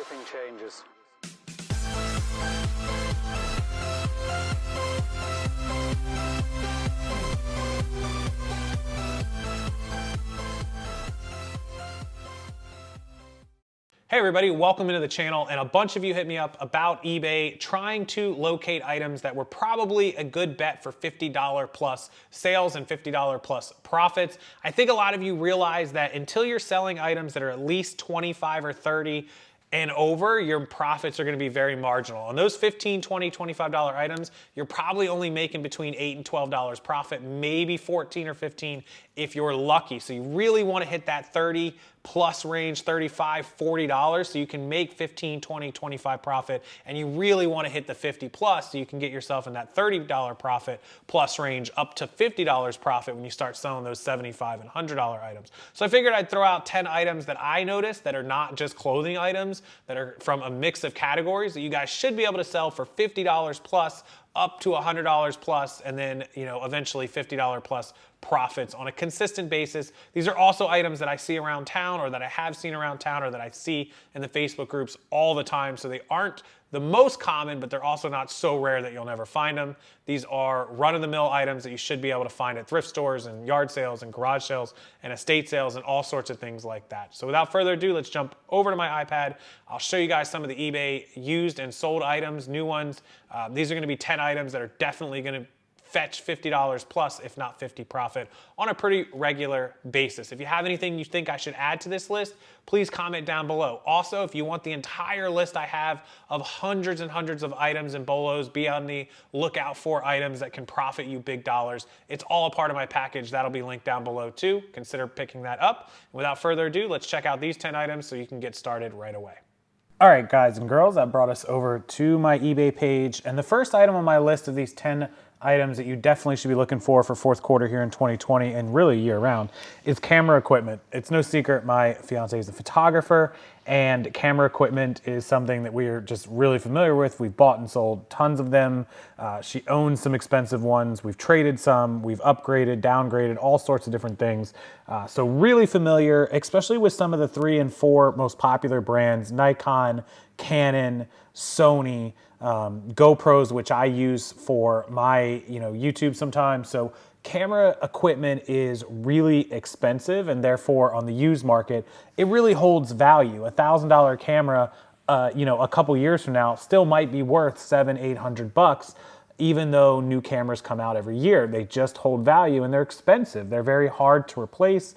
shipping changes. Hey everybody, welcome into the channel, and a bunch of you hit me up about eBay trying to locate items that were probably a good bet for $50 plus sales and $50 plus profits. I think a lot of you realize that until you're selling items that are at least 25 or 30 and over, your profits are gonna be very marginal. And those 15, 20, $25 items, you're probably only making between $8 and $12 profit, maybe 14 or 15 if you're lucky. So you really wanna hit that 30 plus range, $35, $40, so you can make 15, 20, 25 profit, and you really wanna hit the 50 plus so you can get yourself in that $30 profit plus range up to $50 profit when you start selling those $75 and $100 items. So I figured I'd throw out 10 items that I noticed that are not just clothing items, that are from a mix of categories that you guys should be able to sell for $50 plus up to $100 plus, and then eventually $50 plus profits on a consistent basis. These are also items that I see around town, or that I have seen around town, or that I see in the Facebook groups all the time. So they aren't the most common, but they're also not so rare that you'll never find them. These are run-of-the-mill items that you should be able to find at thrift stores and yard sales and garage sales and estate sales and all sorts of things like that. So without further ado, let's jump over to my iPad. I'll show you guys some of the eBay used and sold items, new ones. These are gonna be 10 items that are definitely gonna fetch $50 plus, if not 50 profit on a pretty regular basis. If you have anything you think I should add to this list, please comment down below. Also, if you want the entire list I have of hundreds and hundreds of items and bolos, be on the lookout for items that can profit you big dollars. It's all a part of my package. That'll be linked down below too. Consider picking that up. Without further ado, let's check out these 10 items so you can get started right away. All right, guys and girls, that brought us over to my eBay page. And the first item on my list of these 10 items that you definitely should be looking for fourth quarter here in 2020 and really year round is camera equipment. It's no secret my fiance is a photographer, and camera equipment is something that we are just really familiar with. We've bought and sold tons of them. She owns some expensive ones. We've traded some, we've upgraded, downgraded, all sorts of different things. So really familiar, especially with some of the 3 and 4 most popular brands, Nikon, Canon, Sony, GoPros, which I use for my YouTube sometimes. So camera equipment is really expensive, and therefore on the used market, it really holds value. $1,000 camera, a couple years from now still might be worth $700-800, even though new cameras come out every year. They just hold value, and they're expensive. They're very hard to replace.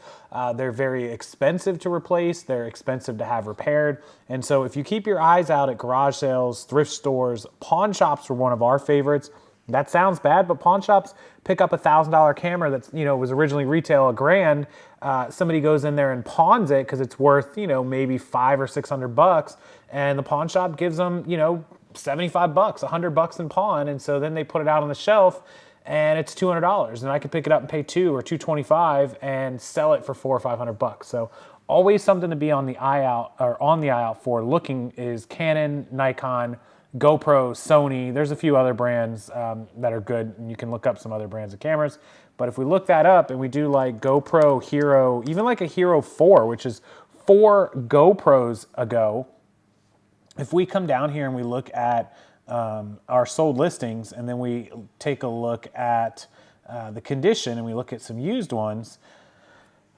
They're very expensive to replace. They're expensive to have repaired. And so if you keep your eyes out at garage sales, thrift stores, pawn shops were one of our favorites. That sounds bad, but pawn shops pick up $1,000 camera that's, was originally retail $1,000. Somebody goes in there and pawns it because it's worth, maybe $500 or $600, and the pawn shop gives them, $75, $100 in pawn. And so then they put it out on the shelf and it's $200, and I could pick it up and pay $200 or $225 and sell it for $400 or $500. So always something to be on the eye out for. Looking is Canon, Nikon, GoPro, Sony. There's a few other brands that are good, and you can look up some other brands of cameras. But if we look that up and we do like GoPro, Hero, even like a Hero 4, which is 4 GoPros ago, if we come down here and we look at our sold listings, and then we take a look at the condition and we look at some used ones,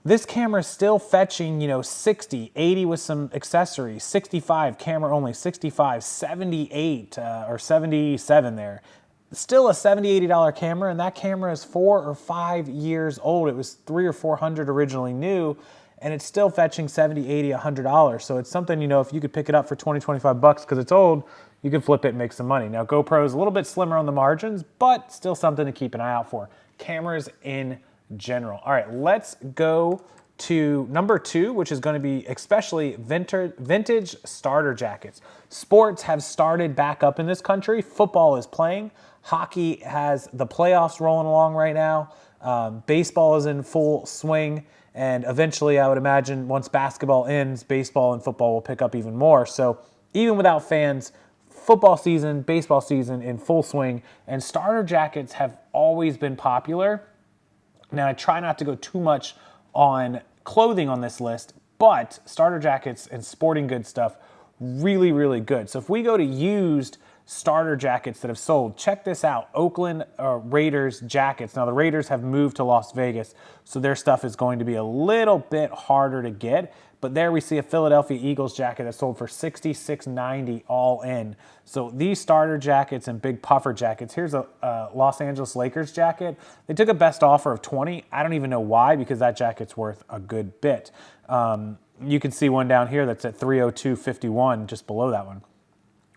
this camera is still fetching, 60, 80 with some accessories, 65, camera only, 65, 78 or 77 there. Still a $70, $80 camera, and that camera is 4 or 5 years old. It was $300 or $400 originally new, and it's still fetching $70, $80, $100. So it's something, if you could pick it up for $20, $25 because it's old, you can flip it and make some money. Now GoPro is a little bit slimmer on the margins, but still something to keep an eye out for. Cameras in general. All right, let's go to number 2, which is going to be especially vintage starter jackets. Sports have started back up in this country. Football is playing. Hockey has the playoffs rolling along right now. Baseball is in full swing. And eventually, I would imagine, once basketball ends, baseball and football will pick up even more. So even without fans, football season, baseball season in full swing, and starter jackets have always been popular. Now, I try not to go too much on clothing on this list, but starter jackets and sporting goods stuff really, really good. So if we go to used starter jackets that have sold, check this out. Oakland Raiders jackets. Now the Raiders have moved to Las Vegas, so their stuff is going to be a little bit harder to get. But there we see a Philadelphia Eagles jacket that sold for $66.90 all in. So these starter jackets and big puffer jackets. Here's a Los Angeles Lakers jacket. They took a best offer of $20. I don't even know why, because that jacket's worth a good bit. You can see one down here that's at $302.51, just below that one.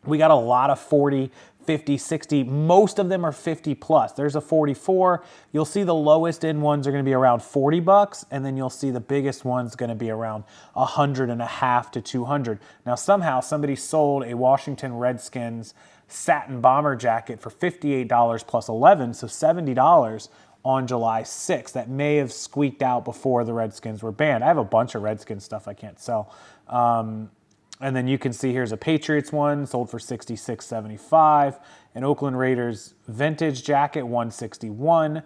We got a lot of 40, 50, 60. Most of them are 50 plus. There's a 44. You'll see the lowest end ones are going to be around 40 bucks, and then you'll see the biggest ones going to be around 150 to 200. Now somehow somebody sold a Washington Redskins satin bomber jacket for $58 plus 11, so $70 on July 6th. That may have squeaked out before the Redskins were banned. I have a bunch of Redskins stuff I can't sell. And then you can see here's a Patriots one, sold for $66.75. An Oakland Raiders vintage jacket, $161.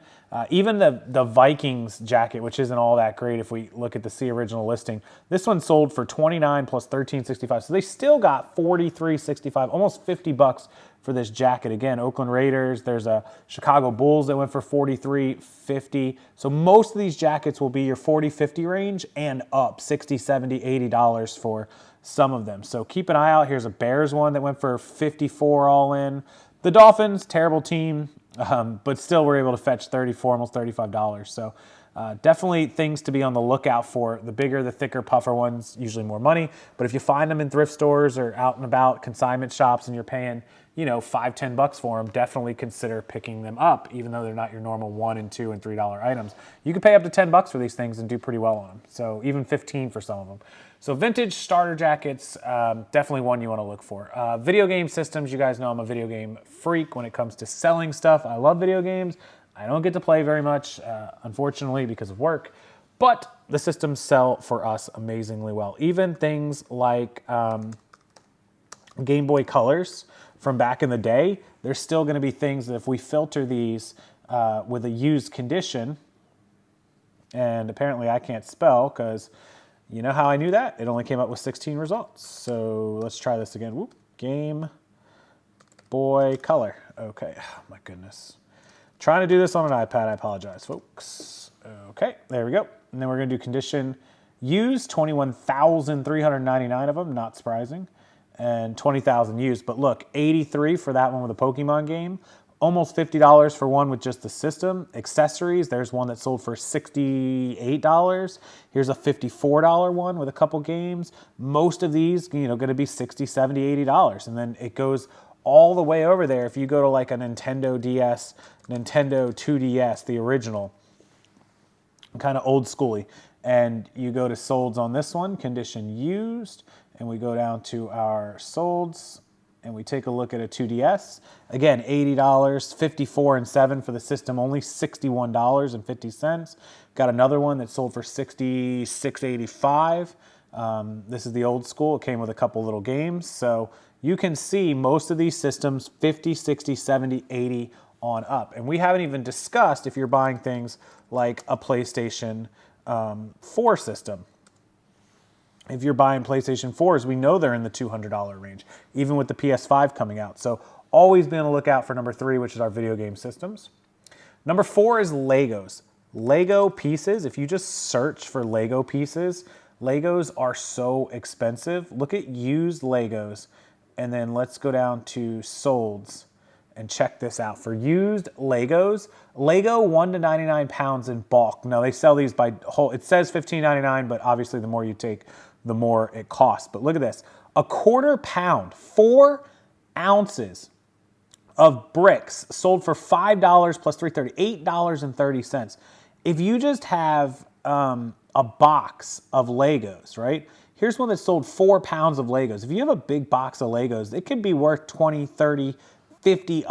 Even the Vikings jacket, which isn't all that great if we look at the See Original listing, this one sold for $29 plus $13.65. So they still got $43.65, almost 50 bucks for this jacket. Again, Oakland Raiders, there's a Chicago Bulls that went for $43.50. So most of these jackets will be your $40-50 range and up, $60, $70, $80 for some of them. So keep an eye out. Here's a Bears one that went for $54 all in. The Dolphins, terrible team, but still were able to fetch $34, almost $35. So definitely things to be on the lookout for. The bigger, the thicker puffer ones, usually more money. But if you find them in thrift stores or out and about consignment shops and you're paying, you know, $5, $10 for them, definitely consider picking them up, even though they're not your normal $1 and $2 and $3 items. You can pay up to $10 for these things and do pretty well on them. So even 15 for some of them. So vintage starter jackets, definitely one you want to look for. Video game systems, you guys know I'm a video game freak when it comes to selling stuff. I love video games. I don't get to play very much, unfortunately, because of work. But the systems sell for us amazingly well. Even things like Game Boy Colors from back in the day, there's still going to be things that if we filter these with a used condition, and apparently I can't spell because you know how I knew that? It only came up with 16 results. So let's try this again. Whoop. Game Boy Color. Okay, oh, my goodness. Trying to do this on an iPad, I apologize, folks. Okay, there we go. And then we're gonna do condition used, 21,399 of them, not surprising, and 20,000 used. But look, 83 for that one with a Pokemon game, almost $50 for one with just the system. Accessories, there's one that sold for $68. Here's a $54 one with a couple games. Most of these, you know, gonna be $60, $70, $80. And then it goes all the way over there. If you go to like a Nintendo DS, Nintendo 2DS, the original, kind of old schooly, and you go to solds on this one, condition used, and we go down to our solds, and we take a look at a 2DS. Again, $80, 54 and 7 for the system, only $61.50. Got another one that sold for $66.85. This is the old school. It came with a couple little games. So you can see most of these systems, 50, 60, 70, 80 on up. And we haven't even discussed if you're buying things like a PlayStation 4 system. If you're buying PlayStation 4s, we know they're in the $200 range, even with the PS5 coming out. So always be on the lookout for number 3, which is our video game systems. Number 4 is Legos. Lego pieces, if you just search for Lego pieces, Legos are so expensive. Look at used Legos, and then let's go down to solds and check this out. For used Legos, Lego 1 to 99 pounds in bulk. Now they sell these by whole, it says $15.99, but obviously the more you take, the more it costs. But look at this, a quarter pound, 4 ounces of bricks sold for $5 plus $3.30, $8.30. If you just have a box of Legos, right? Here's one that sold 4 pounds of Legos. If you have a big box of Legos, it could be worth $20, $30, $50,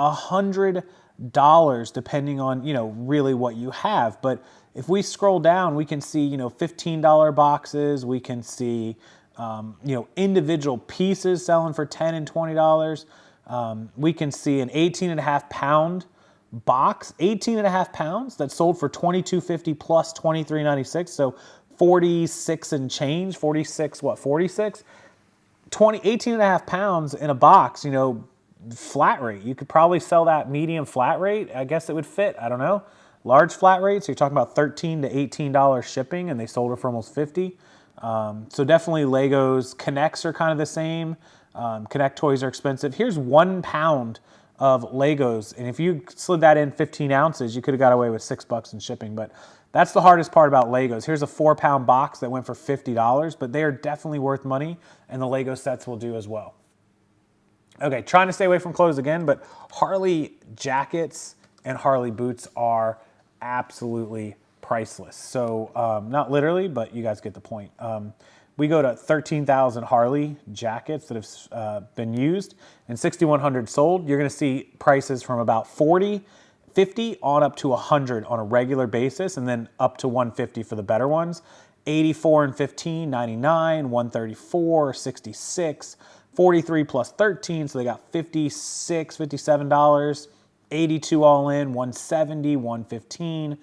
$100, depending on, you know, really what you have. But if we scroll down, we can see, you know, $15 boxes. We can see, you know, individual pieces selling for $10 and $20. We can see an 18.5 pound box, 18.5 pounds that sold for $22.50 plus $23.96. So 46 and change, 46, what, 46? 18 and a half pounds in a box, you know, flat rate. You could probably sell that medium flat rate. I guess it would fit. I don't know. Large flat rate, so you're talking about $13 to $18 shipping, and they sold it for almost 50. So definitely Legos. Connects are kind of the same. Connect toys are expensive. Here's 1 pound of Legos, and if you slid that in 15 ounces, you could have got away with $6 in shipping. But that's the hardest part about Legos. Here's a 4-pound box that went for $50, but they are definitely worth money, and the Lego sets will do as well. Okay, trying to stay away from clothes again, but Harley jackets and Harley boots are absolutely priceless. So not literally, but you guys get the point. We go to 13,000 Harley jackets that have been used and 6,100 sold. You're gonna see prices from about 40, 50 on up to 100 on a regular basis, and then up to 150 for the better ones. 84 and 15, 99, 134, 66, 43 plus 13, so they got $56, $57. 82 all in, 170, 115,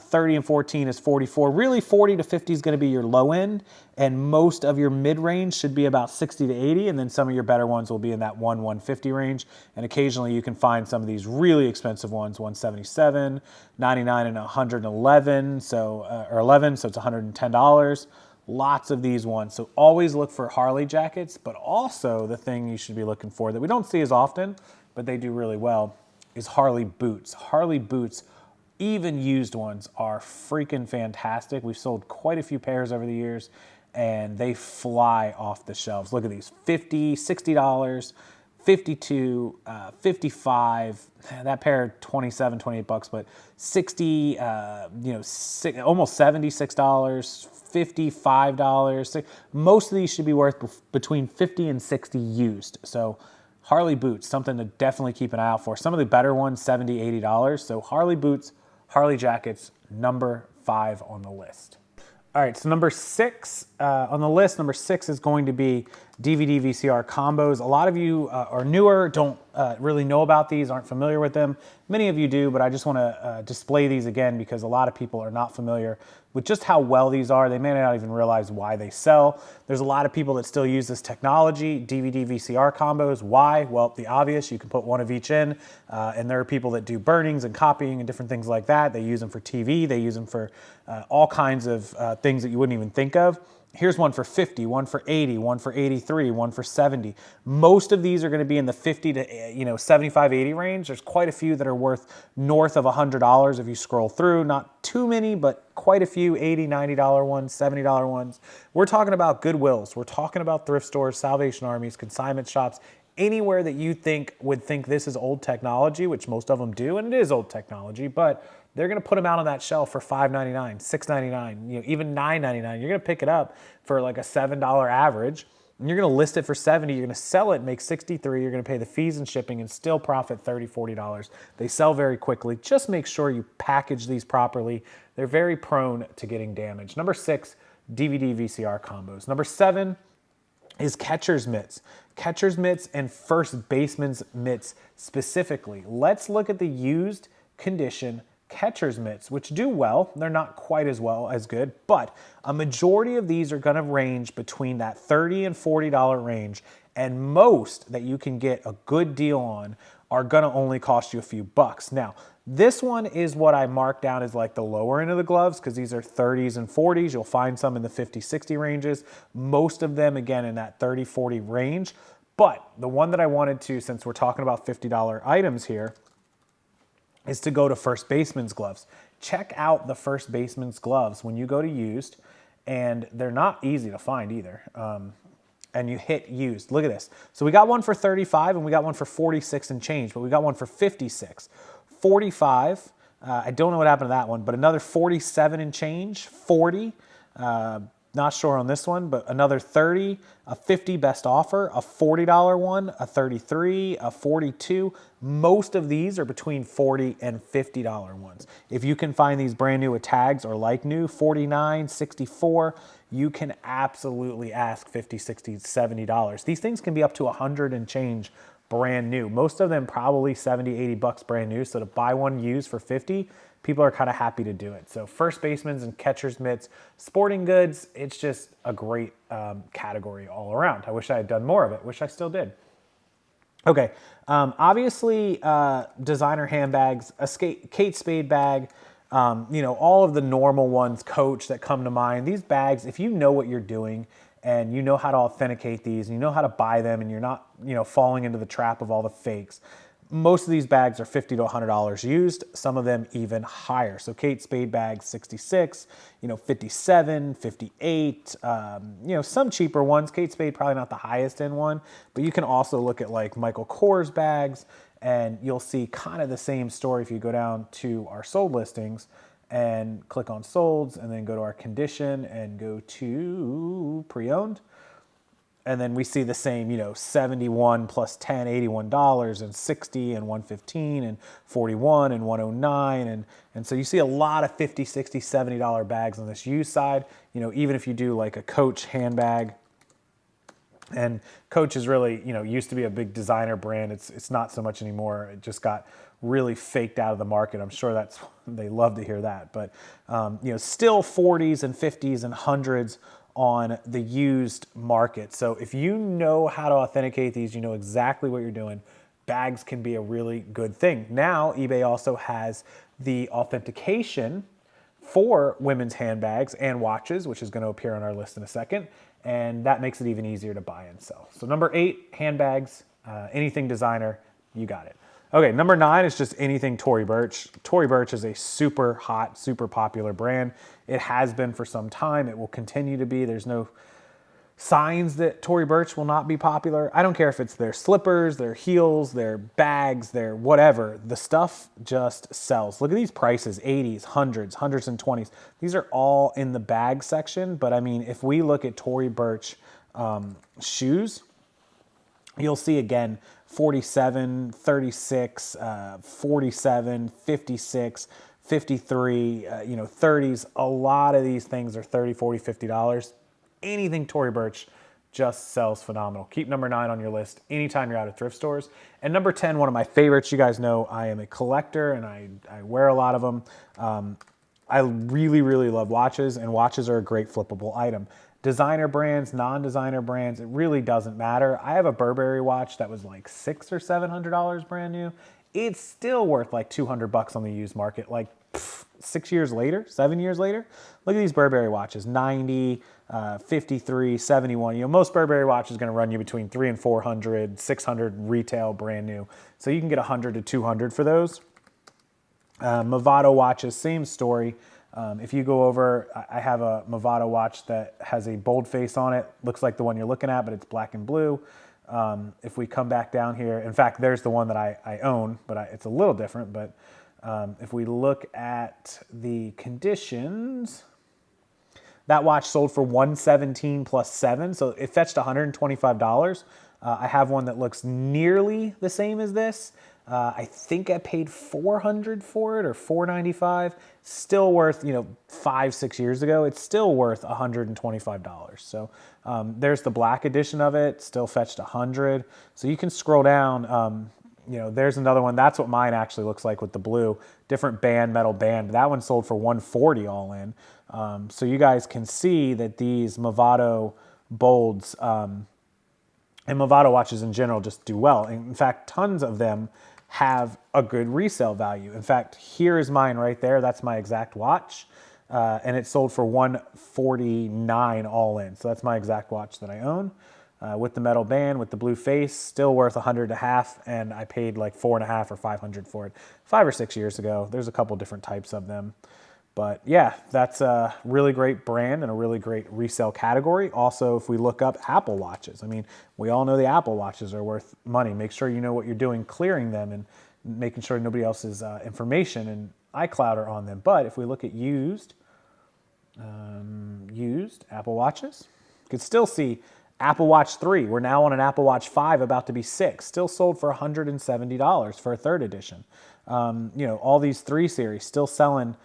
30 and 14 is 44. Really 40 to 50 is gonna be your low end, and most of your mid-range should be about 60 to 80, and then some of your better ones will be in that 150 range, and occasionally you can find some of these really expensive ones, 177, 99 and 111, or 11, so it's $110. Lots of these ones. So always look for Harley jackets, but also the thing you should be looking for that we don't see as often, but they do really well, is Harley boots. Harley boots, even used ones, are freaking fantastic. We've sold quite a few pairs over the years, and they fly off the shelves. Look at these, $50, $60, $52, $55. That pair, $27, $28, but 60, you know, almost $76, $55. Most of these should be worth between 50 and 60 used. So Harley boots, something to definitely keep an eye out for. Some of the better ones, $70, $80. So Harley boots, Harley jackets, number 5 on the list. All right, so number 6 on the list, number 6 is going to be DVD VCR combos. A lot of you are newer, don't really know about these, aren't familiar with them. Many of you do, but I just want to display these again because a lot of people are not familiar with just how well these are. They may not even realize why they sell. There's a lot of people that still use this technology, DVD VCR combos. Why? Well, the obvious, you can put one of each in, and there are people that do burnings and copying and different things like that. They use them for TV, they use them for all kinds of things that you wouldn't even think of. Here's one for 50, one for 80, one for 83, one for 70. Most of these are going to be in the 50 to 75, 80 range. There's quite a few that are worth north of $100 if you scroll through. Not too many, but quite a few $80, $90 ones, $70 ones. We're talking about Goodwills. We're talking about thrift stores, Salvation Armies, consignment shops, anywhere that you would think this is old technology, which most of them do, and it is old technology, but they're gonna put them out on that shelf for $5.99, $6.99, even $9.99. You're gonna pick it up for like a $7 average, and you're gonna list it for $70, you're gonna sell it, make $63, you're gonna pay the fees and shipping and still profit $30, $40. They sell very quickly. Just make sure you package these properly. They're very prone to getting damaged. Number 6, DVD VCR combos. Number 7 is catcher's mitts. Catcher's mitts and first baseman's mitts specifically. Let's look at the used condition catcher's mitts, which do well. They're not quite as good, but a majority of these are gonna range between that $30 and $40 range, and most that you can get a good deal on are gonna only cost you a few bucks. Now, this one is what I marked down as like the lower end of the gloves because these are 30s and 40s. You'll find some in the 50, 60 ranges. Most of them, again, in that 30, 40 range. But the one that I wanted to, since we're talking about $50 items here, is to go to first baseman's gloves. Check out the first baseman's gloves when you go to used, and they're not easy to find either. And you hit used. Look at this. So we got one for 35 and we got one for 46 and change, but we got one for 56. 45, I don't know what happened to that one, but another 47 and change, 40, not sure on this one, but another 30, a 50 best offer, a $40 one, a 33, a 42. Most of these are between $40 and $50 ones. If you can find these brand new with tags or like new, 49, 64, you can absolutely ask $50, $60, $70. These things can be up to 100 and change brand new. Most of them probably 70, 80 bucks brand new. So to buy one used for 50, people are kind of happy to do it. So first basemen's and catcher's mitts, sporting goods, it's just a great category all around. I wish I had done more of it. Wish I still did. Okay, obviously designer handbags, a Kate Spade bag, all of the normal ones, Coach, that come to mind. These bags, if you know what you're doing and you know how to authenticate these and you know how to buy them and you're not, falling into the trap of all the fakes, most of these bags are $50 to $100 used, some of them even higher. So Kate Spade bags, 66, 57, 58, some cheaper ones. Kate Spade probably not the highest end one, but you can also look at like Michael Kors bags and you'll see kind of the same story if you go down to our sold listings and click on solds and then go to our condition and go to pre-owned. And then we see the same, 71 plus 10, $81 and 60 and 115 and 41 and 109. And so you see a lot of $50, $60, $70 bags on this used side. Even if you do like a Coach handbag, and Coach is really, used to be a big designer brand. It's not so much anymore. It just got really faked out of the market. I'm sure they love to hear that. But, still 40s and 50s and 100s on the used market. So if you know how to authenticate these, you know exactly what you're doing, bags can be a really good thing. Now, eBay also has the authentication for women's handbags and watches, which is going to appear on our list in a second. And that makes it even easier to buy and sell. So number 8, handbags, anything designer, you got it. Okay, number 9 is just anything Tory Burch. Tory Burch is a super hot, super popular brand. It has been for some time. It will continue to be. There's no signs that Tory Burch will not be popular. I don't care if it's their slippers, their heels, their bags, their whatever. The stuff just sells. Look at these prices, 80s, 100s, 100s and 20s. These are all in the bag section. But I mean, if we look at Tory Burch shoes, you'll see again, 47, 36, 47, 56, 53, 30s. A lot of these things are $30, $40, $50. Anything Tory Burch just sells phenomenal. Keep number 9 on your list anytime you're out at thrift stores. And number 10, one of my favorites. You guys know I am a collector and I wear a lot of them. I really, really love watches, and watches are a great flippable item. Designer brands, non-designer brands, it really doesn't matter. I have a Burberry watch that was like $600 or $700 brand new. It's still worth like $200 on the used market, like 6 years later, 7 years later. Look at these Burberry watches, 90, 53, 71. Most Burberry watch is going to run you between $300 and $400, $600 retail brand new. So you can get $100 to $200 for those. Movado watches, same story. If you go over, I have a Movado watch that has a bold face on it. Looks like the one you're looking at, but it's black and blue. If we come back down here, in fact, there's the one that I own, but it's a little different. But if we look at the conditions, that watch sold for $117 plus 7, so it fetched $125. I have one that looks nearly the same as this. I think I paid $400 for it or $495. Still worth, 5-6 years ago, it's still worth $125. So there's the black edition of it, still fetched $100. So you can scroll down. There's another one. That's what mine actually looks like with the blue. Different band, metal band. That one sold for $140 all in. So you guys can see that these Movado bolds and Movado watches in general just do well. In fact, tons of them have a good resale value. In fact, here is mine right there. That's my exact watch. And it sold for $149 all in. So that's my exact watch that I own. With the metal band, with the blue face, still worth $100 a half, and I paid like $4.50 or $500 for it 5 or 6 years ago. There's a couple different types of them. But yeah, that's a really great brand and a really great resale category. Also, if we look up Apple watches, I mean, we all know the Apple watches are worth money. Make sure you know what you're doing clearing them and making sure nobody else's information and iCloud are on them. But if we look at used Apple watches, you can still see Apple Watch 3. We're now on an Apple Watch 5, about to be 6. Still sold for $170 for a 3rd edition. All these 3 series still selling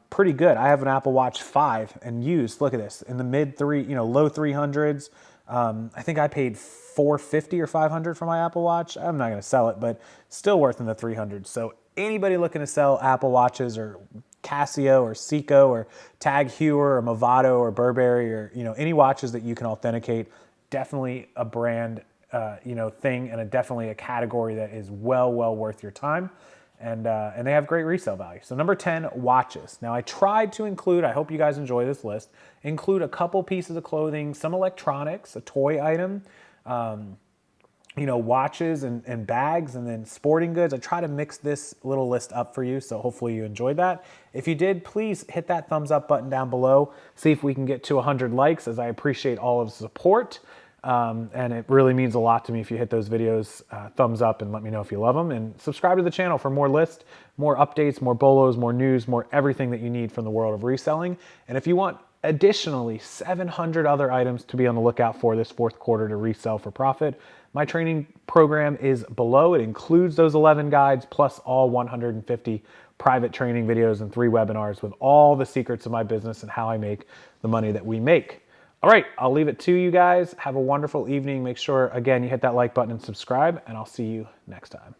pretty good. I have an Apple Watch 5 and used, look at this, in the low 300s. I think I paid $450 or $500 for my Apple Watch. I'm not going to sell it, but still worth in the 300s. So anybody looking to sell Apple Watches or Casio or Seiko or Tag Heuer or Movado or Burberry or, you know, any watches that you can authenticate, definitely a brand, you know, thing, and definitely a category that is well worth your time. And they have great resale value. So number 10, watches. Now I tried to include, I hope you guys enjoy this list, include a couple pieces of clothing, some electronics, a toy item, you know, watches and bags, and then sporting goods. I try to mix this little list up for you, so hopefully you enjoyed that. If you did, please hit that thumbs up button down below. See if we can get to 100 likes, as I appreciate all of the support. And it really means a lot to me if you hit those videos thumbs up and let me know if you love them. And subscribe to the channel for more lists, more updates, more bolos, more news, more everything that you need from the world of reselling. And if you want additionally 700 other items to be on the lookout for this fourth quarter to resell for profit, my training program is below. It includes those 11 guides plus all 150 private training videos and 3 webinars with all the secrets of my business and how I make the money that we make. All right, I'll leave it to you guys. Have a wonderful evening. Make sure, again, you hit that like button and subscribe, and I'll see you next time.